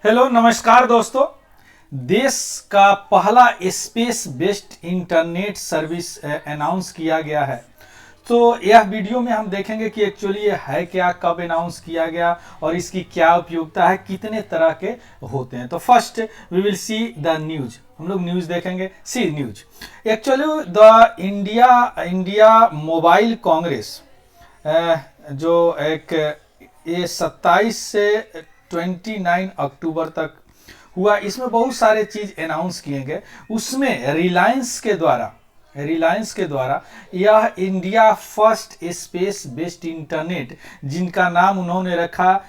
Hello नमस्कार दोस्तों। देश का पहला space based internet service announce किया गया है। तो यह वीडियो में हम देखेंगे कि एक्चुअली ये है क्या, कब अनाउंस किया गया और इसकी क्या उपयोगिता है, कितने तरह के होते हैं। तो first we will see the news. हम लोग न्यूज देखेंगे। See news actually the India mobile congress जो एक ये 27 से 29 अक्टूबर तक हुआ। इसमें बहुत सारे चीज अनाउंस किए गए। उसमें रिलायंस के द्वारा यह India first space based internet, जिनका नाम उन्होंने रखा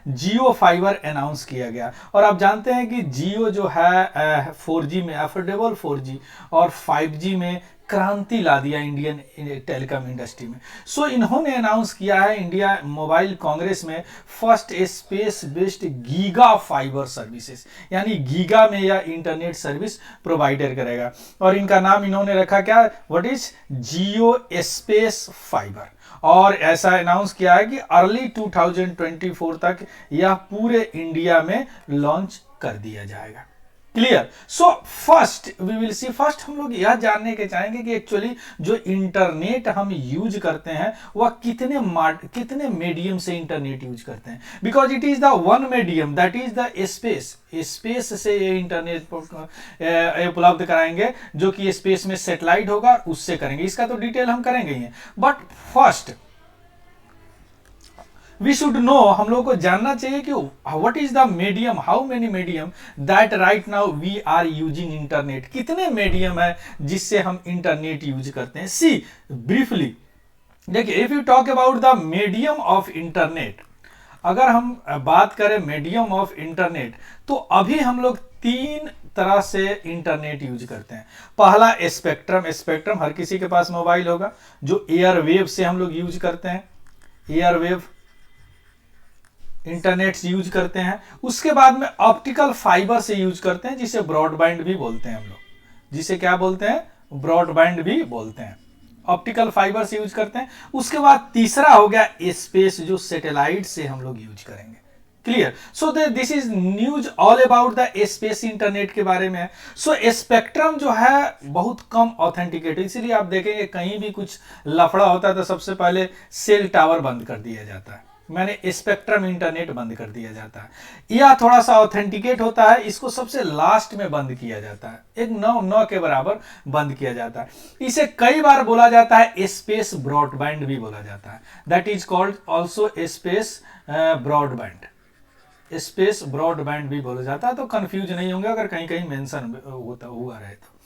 जियो फाइबर अनाउंस किया गया। और आप जानते हैं कि जियो जो है 4G में अफोर्डेबल 4G और 5G में क्रांति ला दिया इंडियन टेलीकॉम इंडस्ट्री में। सो इन्होंने अनाउंस किया है इंडिया मोबाइल कांग्रेस में first space based giga fibre services, यानी गीगा में यह इंटरनेट सर्विस प्रोवाइडर करेगा। और इनका नाम इन्होंने रखा क्या, what is Jio space fibre. और ऐसा अनाउंस किया है कि अर्ली 2024 तक यह पूरे इंडिया में लॉन्च कर दिया जाएगा। Clear. So first we will see, first हम लोग यह जानने के चाहेंगे कि एक्चुअली जो इंटरनेट हम यूज करते हैं वह कितने मीडियम से इंटरनेट यूज करते हैं। Because it is the one medium that is the space से ये इंटरनेट उपलब्ध कराएंगे, जो कि स्पेस में सैटेलाइट होगा और उससे करेंगे। इसका तो डिटेल हम करेंगे ही। But first we should know, हम लोग को जानना चाहिए कि what is the medium, how many medium that right now we are using internet. कितने मीडियम है जिससे हम इंटरनेट यूज करते हैं। सी ब्रीफली देखिए, if you talk about the medium of internet, अगर हम बात करें मीडियम ऑफ इंटरनेट, तो अभी हम लोग तीन तरह से इंटरनेट यूज करते हैं। पहला स्पेक्ट्रम हर किसी के पास मोबाइल होगा, जो एयरवेव से हम लोग यूज करते हैं, एयरवेव इंटरनेट यूज करते हैं। उसके बाद में ऑप्टिकल फाइबर से यूज करते हैं, जिसे ब्रॉडबैंड भी बोलते हैं हम लोग, जिसे क्या बोलते हैं, ब्रॉडबैंड भी बोलते हैं। ऑप्टिकल फाइबर से यूज करते हैं। उसके बाद तीसरा हो गया स्पेस, जो सैटेलाइट से हम लोग यूज करेंगे। Clear. So this is news all about the space internet के बारे में। सो स्पेक्ट्रम जो है बहुत कम ऑथेंटिकेट, इसीलिए आप देखेंगे कहीं भी कुछ लफड़ा होता है तो सबसे पहले सेल टावर बंद कर दिया जाता है, मैंने स्पेक्ट्रम इंटरनेट बंद कर दिया जाता है। यह थोड़ा सा ऑथेंटिकेट होता है, इसको सबसे लास्ट में बंद किया जाता है, एक नौ के बराबर बंद किया जाता है। इसे कई बार बोला जाता है स्पेस ब्रॉडबैंड भी बोला जाता है, that is called also space broadband. Space broadband भी बोला जाता है, तो कंफ्यूज नहीं होंगे अगर कहीं कहीं मेंशन होता हुआ रहे तो।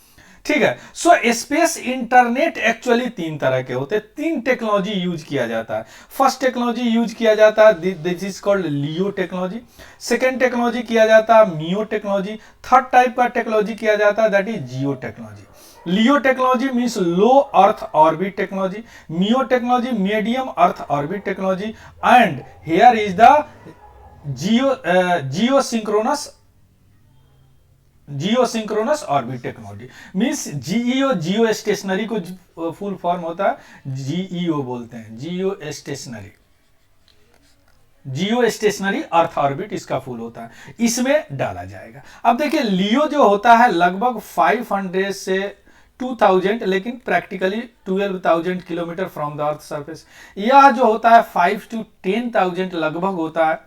ठीक है। सो स्पेस इंटरनेट एक्चुअली तीन तरह के होते हैं, तीन टेक्नोलॉजी यूज किया जाता है। फर्स्ट टेक्नोलॉजी यूज किया जाता है this is called LEO technology. Second technology किया जाता है मियो टेक्नोलॉजी। थर्ड टाइप का टेक्नोलॉजी किया जाता है that is GEO technology. LEO technology means low earth orbit technology, MEO technology medium earth orbit technology, and here is the geosynchronous orbit technology. Means geostationary को full form होता है GEO बोलते हैं, geostationary earth orbit इसका full होता है, इसमें डाला जाएगा। अब देखिए लियो जो होता है लगभग 500 से 2000, लेकिन practically 12,000 kilometre from the earth surface. यह जो होता है 5 to 10,000 लगभग होता है,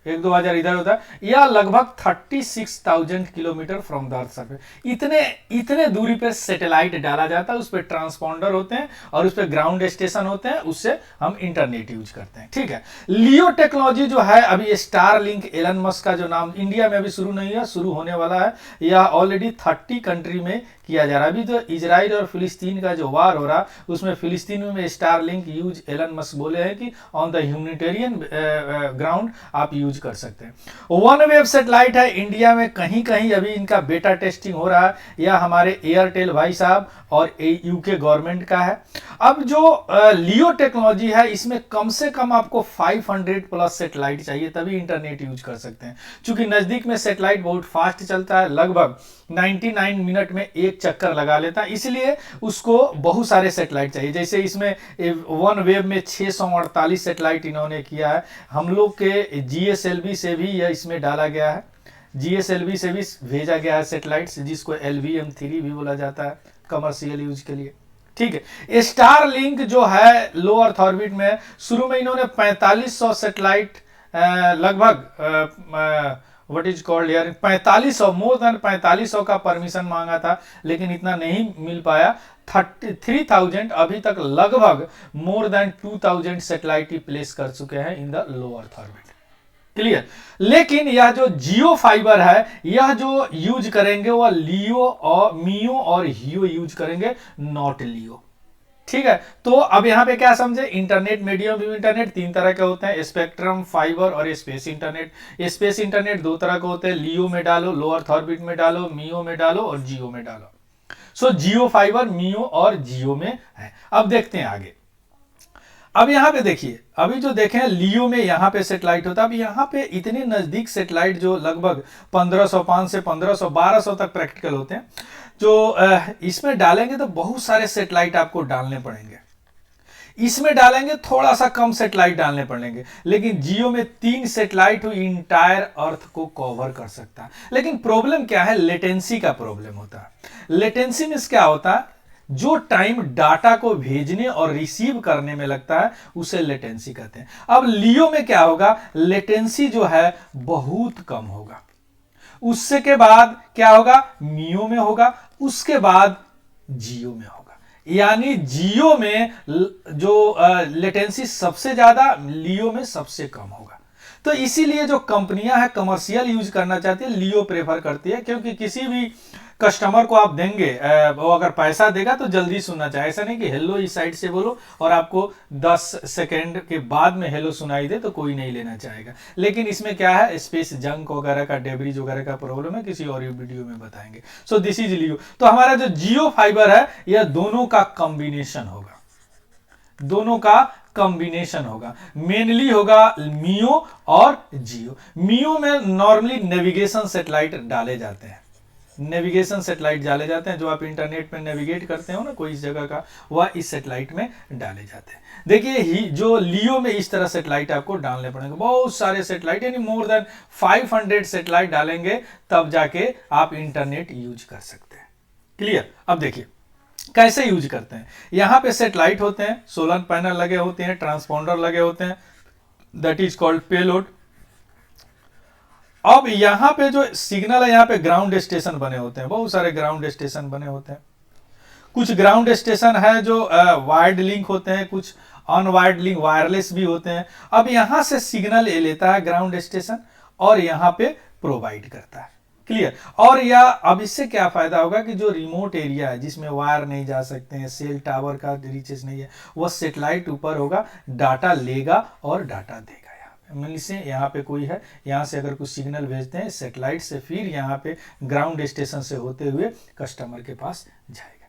1-2 हजार इधर होता है, या लगभग 36,000 kilometre from the earth surface. इतने दूरी पे सैटेलाइट डाला जाता है, उस पर ट्रांसपॉन्डर होते हैं और उस पर ग्राउंड स्टेशन होते हैं, उससे हम इंटरनेट यूज करते हैं। ठीक है। लियो टेक्नोलॉजी जो है, अभी स्टार लिंक एलन मस्क का जो नाम, इंडिया में अभी शुरू नहीं है, शुरू होने वाला है। यह ऑलरेडी 30 कंट्री में किया जा रहा है। अभी तो इजराइल और फिलिस्तीन का जो वार हो रहा, उसमें फिलिस्तीन में Starlink use Elon Musk बोले हैं कि ऑन द ह्यूमैनिटेरियन ग्राउंड आप यूज कर सकते हैं। वन वेव सेटेलाइट है, इंडिया में कहीं कहीं अभी इनका बेटा टेस्टिंग हो रहा है, या हमारे एयरटेल भाई साहब और यूके गवर्नमेंट का है। अब जो लियो टेक्नोलॉजी है, इसमें कम से कम आपको 500 प्लस सेटेलाइट चाहिए, तभी इंटरनेट यूज कर सकते हैं। चूंकि नजदीक में सेटेलाइट बहुत फास्ट चलता है, लगभग 99 मिनट में 1 एक चक्कर लगा लेता है, इसलिए उसको बहुत सारे सेटेलाइट चाहिए। जैसे इसमें वन वेव में 648 सेटेलाइट इन्होंने किया है। हम लोग के GSLV से भी यह इसमें डाला गया है, GSLV से भी भेजा गया है सेटेलाइट्स, जिसको LVM-3 भी बोला जाता है कमर्शियल यूज के लिए। ठीक है, स्टार लिंक जो है लो अर्थ ऑर्बिट में, शुरू में इन्होंने 4500 सेटेलाइट लगभग व्हाट इज कॉल्ड यार 4500, मोर देन 4500 का परमिशन मांगा था, लेकिन इतना नहीं मिल पाया। 3000 अभी तक लगभग मोर देन 2000 सेटेलाइट ही प्लेस कर चुके हैं in the low earth orbit. Clear. लेकिन यह जो जियो फाइबर है, यह जो यूज करेंगे वह लियो और मियो और हियो यूज करेंगे, नॉट लियो। ठीक है, तो अब यहां पे क्या समझे, इंटरनेट, मीडियम वेव इंटरनेट 3 तरह के होते हैं, स्पेक्ट्रम, फाइबर और स्पेस इंटरनेट। स्पेस इंटरनेट 2 तरह के होते हैं, लियो में डालो, लो अर्थ ऑर्बिट में डालो, मियो में डालो और जियो में डालो। सो जियो फाइबर मियो और जियो में है। अब देखते हैं आगे। अब यहां पे देखिए, अभी जो देखें लियो में यहां पे सेटेलाइट होता है। अब यहां पे इतने नजदीक सेटेलाइट जो लगभग 1505 से 1500 1200 तक प्रैक्टिकल होते हैं, जो इसमें डालेंगे तो बहुत सारे सेटेलाइट आपको डालने पड़ेंगे। इसमें डालेंगे थोड़ा सा कम सेटेलाइट डालने पड़ेंगे, लेकिन जियो में 3 सेटेलाइट इंटायर अर्थ को कवर कर सकता है। लेकिन प्रॉब्लम क्या है, लेटेंसी का प्रॉब्लम होता है। लेटेंसी में क्या होता है, जो टाइम डाटा को भेजने और रिसीव करने में लगता है उसे लेटेंसी कहते हैं। अब लियो में क्या होगा, लेटेंसी जो है बहुत कम होगा। उससे के बाद क्या होगा, मियो में होगा, उसके बाद जियो में होगा। यानी जियो में जो लेटेंसी सबसे ज्यादा, लियो में सबसे कम होगा। तो इसीलिए जो कंपनियां हैं कमर्शियल यूज करना चाहती है, लियो प्रेफर करती है, क्योंकि किसी भी कस्टमर को आप देंगे, वो अगर पैसा देगा तो जल्दी सुनना चाहिए। ऐसा नहीं कि हेलो इस साइड से बोलो और आपको 10 सेकेंड के बाद में हेलो सुनाई दे, तो कोई नहीं लेना चाहेगा। लेकिन इसमें क्या है, स्पेस जंक वगैरह का, डेब्रिज वगैरह का प्रॉब्लम है, किसी और वीडियो में बताएंगे। सो दिस इज लियो। तो हमारा जो जियो फाइबर है, यह दोनों का कॉम्बिनेशन होगा, दोनों का कॉम्बिनेशन होगा। मेनली होगा मियो और जियो। मियो में नॉर्मली नेविगेशन सेटेलाइट डाले जाते हैं, नेविगेशन सेटेलाइट डाले जाते हैं, जो आप इंटरनेट में नेविगेट करते हो ना कोई इस जगह का, वह इस सेटेलाइट में डाले जाते हैं। देखिए जो लियो में इस तरह सेटेलाइट आपको डालने पड़ेंगे, बहुत सारे सेटेलाइट, यानी मोर देन 500 सेटेलाइट डालेंगे, तब जाके आप इंटरनेट यूज कर सकते हैं। क्लियर। अब देखिए कैसे यूज करते हैं। यहां पे सेटेलाइट होते हैं, सोलर पैनल लगे होते हैं, ट्रांसपॉन्डर लगे होते हैं, दैट इज कॉल्ड पेलोड। अब यहां पे जो सिग्नल है, यहां पे ग्राउंड स्टेशन बने होते हैं, बहुत सारे ग्राउंड स्टेशन बने होते हैं। कुछ ग्राउंड स्टेशन है जो वायर्ड लिंक होते हैं, कुछ अनवायर्ड लिंक वायरलेस भी होते हैं। अब यहां से सिग्नल ले लेता है ग्राउंड स्टेशन और यहां पे प्रोवाइड करता है। क्लियर। और या अब इससे क्या फायदा होगा कि जो रिमोट एरिया है, जिसमें वायर नहीं जा सकते हैं, सेल टावर का रीचेस नहीं है, वह सेटेलाइट ऊपर होगा, डाटा लेगा और डाटा देगा। से यहाँ पे कोई है, यहाँ से अगर कुछ सिग्नल भेजते हैं सेटेलाइट से, फिर यहाँ पे ग्राउंड स्टेशन से होते हुए कस्टमर के पास जाएगा।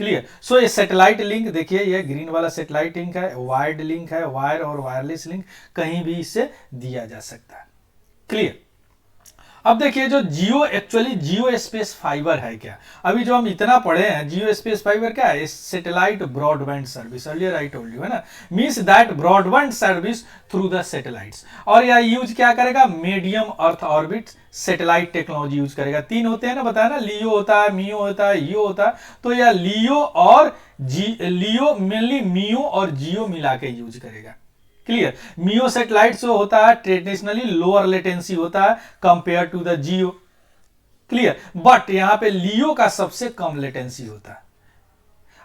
क्लियर। सो ये सेटेलाइट लिंक देखिए, ये ग्रीन वाला सेटेलाइट लिंक है, वायर्ड लिंक है, वायर और वायरलेस लिंक कहीं भी इससे दिया जा सकता है। क्लियर। अब देखिए जो जियो, एक्चुअली जियो स्पेस फाइबर है क्या। अभी जो हम इतना पढ़े हैं, जियो स्पेस फाइबर क्या है, satellite broadband service, earlier I told you, है ना, means that broadband service through the satellites. और यह यूज क्या करेगा, medium earth orbit satellite technology use करेगा। 3 होते हैं ना, बताया ना, लियो होता है, मियो होता है, हियो होता है। तो यह लियो और लियो मेनली मियो और जियो मिला के यूज करेगा। क्लियर। मियो सेटेलाइट जो होता है ट्रेडिशनली लोअर लेटेंसी होता है compare to the Jio. Clear. But यहां पे लियो का सबसे कम लेटेंसी होता है।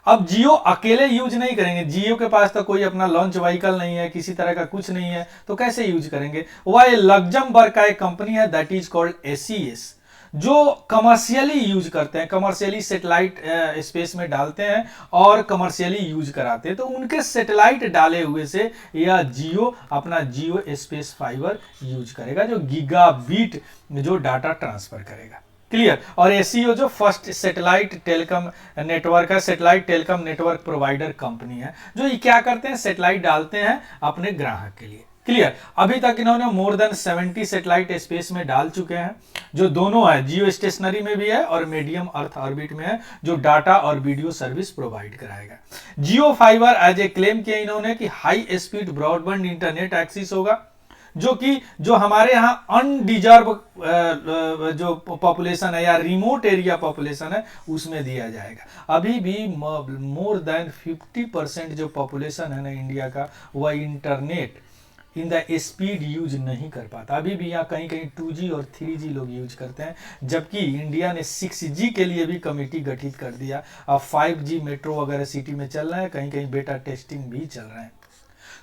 अब जियो अकेले यूज नहीं करेंगे, जियो के पास तो कोई अपना लॉन्च व्हीकल नहीं है, किसी तरह का कुछ नहीं है, तो कैसे यूज करेंगे। वह लग्जमबर्ग का एक कंपनी है, दैट इज कॉल्ड एसीएस, जो कमर्शियली यूज करते हैं, कमर्शियली सैटेलाइट स्पेस में डालते हैं और कमर्शियली यूज कराते हैं। तो उनके सैटेलाइट डाले हुए से यह जियो अपना जियो स्पेस फाइबर यूज करेगा, जो गीगाबिट जो डाटा ट्रांसफर करेगा। क्लियर। और एसीओ जो फर्स्ट सैटेलाइट टेलीकॉम नेटवर्क है, satellite telecom network provider company है, जो ये क्या करते हैं, सैटेलाइट डालते हैं अपने ग्राहक के लिए। क्लियर। अभी तक इन्होंने मोर देन 70 सैटेलाइट स्पेस में डाल चुके हैं, जो दोनों है, जियो स्टेशनरी में भी है और मीडियम अर्थ ऑर्बिट में है, जो डाटा और वीडियो सर्विस प्रोवाइड कराएगा। Jio fiber as a claim किया इन्होंने कि high speed broadband internet access होगा, जो हमारे यहाँ अनडिजर्व जो पॉपुलेशन है या रिमोट एरिया पॉपुलेशन है उसमें दिया जाएगा। अभी भी मोर देन 50% जो पॉपुलेशन है ना इंडिया का, वह internet in the speed use नहीं कर पाता। अभी भी यहाँ कहीं कहीं 2G और 3G लोग यूज करते हैं, जबकि इंडिया ने 6G के लिए भी कमेटी गठित कर दिया। अब 5G मेट्रो वगैरह सिटी में चल रहा है, कहीं कहीं बेटा टेस्टिंग भी चल रहा है।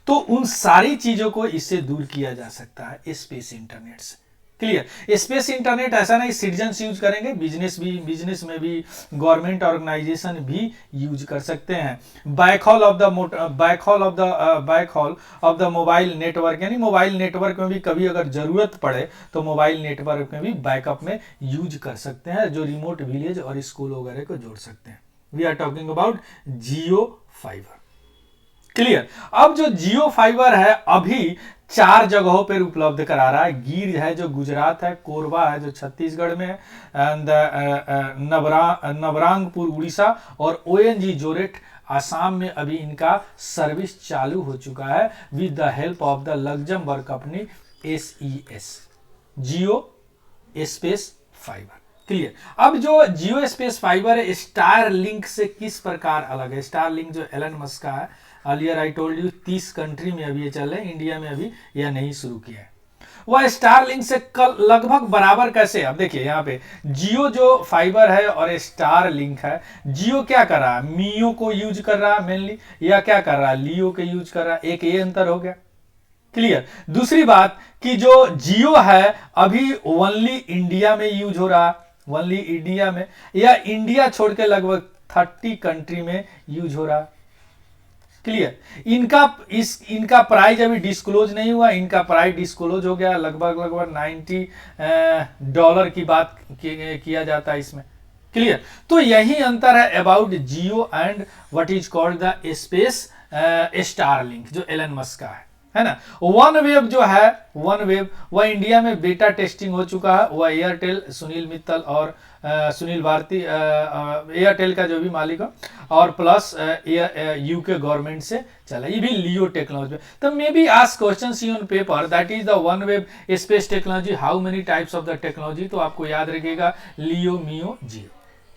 तो उन सारी चीजों को इससे दूर किया जा सकता है स्पेस इंटरनेट से। क्लियर। स्पेस इंटरनेट ऐसा नहीं सिटीजन्स यूज करेंगे, बिजनेस में भी गवर्नमेंट ऑर्गेनाइजेशन भी यूज कर सकते हैं। Backhaul of the mobile network, यानी मोबाइल नेटवर्क में भी कभी अगर जरूरत पड़े तो मोबाइल नेटवर्क में भी बैकअप में यूज कर सकते हैं, जो रिमोट विलेज और स्कूल वगैरह को जोड़ सकते हैं। We are talking about Jio fiber. Clear. अब जो जियो फाइबर है अभी 4 जगहों पर उपलब्ध करा रहा है। गिर है जो गुजरात है, कोरबा है जो छत्तीसगढ़ में है, एंड नवरंगपुर उड़ीसा और ONG जोरेट आसाम में अभी इनका सर्विस चालू हो चुका है with the help of the Luxembourg company SES, Jio space fibre. Clear. अब जो जियो स्पेस फाइबर है स्टार लिंक से किस प्रकार अलग है? स्टार लिंक जो एलन मस्क का है, earlier I told you 30 country में अभी ये चल रहे हैं, इंडिया में अभी यह नहीं शुरू किया है। वह स्टार लिंक से लगभग बराबर कैसे? अब देखिए यहाँ पे जियो जो फाइबर है और स्टार लिंक है, जियो क्या कर रहा है? मियो को यूज कर रहा है मेनली, या क्या कर रहा है? लियो के यूज कर रहा है। एक ये अंतर हो गया। क्लियर। दूसरी बात कि जो जियो है अभी ओनली इंडिया में यूज हो रहा है, ओनली इंडिया में, या इंडिया छोड़ के लगभग 30 कंट्री में यूज हो रहा है। क्लियर। इनका प्राइस अभी डिस्क्लोज नहीं हुआ, इनका प्राइस डिस्क्लोज हो गया, लगभग $90 की बात किया जाता है इसमें। क्लियर। तो यही अंतर है about Jio and what is called the space Starlink जो एलन मस्क का है ना। वन वेब जो है, वन वेब वह इंडिया में बेटा टेस्टिंग हो चुका है। वह एयरटेल, सुनील मित्तल और सुनील भारती, एयरटेल का जो भी मालिक हो, और प्लस यूके गवर्नमेंट से चला, ये भी लियो टेक्नोलॉजी। तो may be ask questions on paper that is the one web space technology, how many types of the technology. तो आपको याद रखिएगा लियो, मियो, जियो,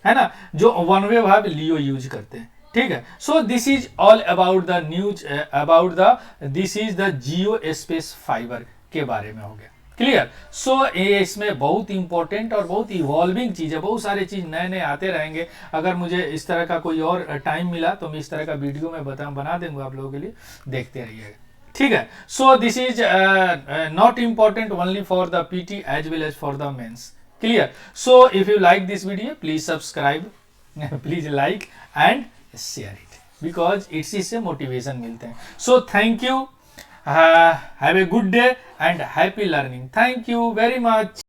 है ना। जो वन वेब है लियो यूज करते हैं, ठीक है। So this is all about the news about the this is the Jio space fibre के बारे में हो गया। क्लियर। सो ये इसमें बहुत इंपॉर्टेंट और बहुत इवॉल्विंग चीज है, बहुत सारे चीज नए नए आते रहेंगे। अगर मुझे इस तरह का कोई और टाइम मिला तो मैं इस तरह का वीडियो में बना दूंगा आप लोगों के लिए, देखते रहिएगा, ठीक है। So this is not important only for the PT as well as for the mains. Clear. So if you like this video please subscribe, please like and share it, because इससे मोटिवेशन मिलते हैं। So thank you, have a good day and happy learning. Thank you very much.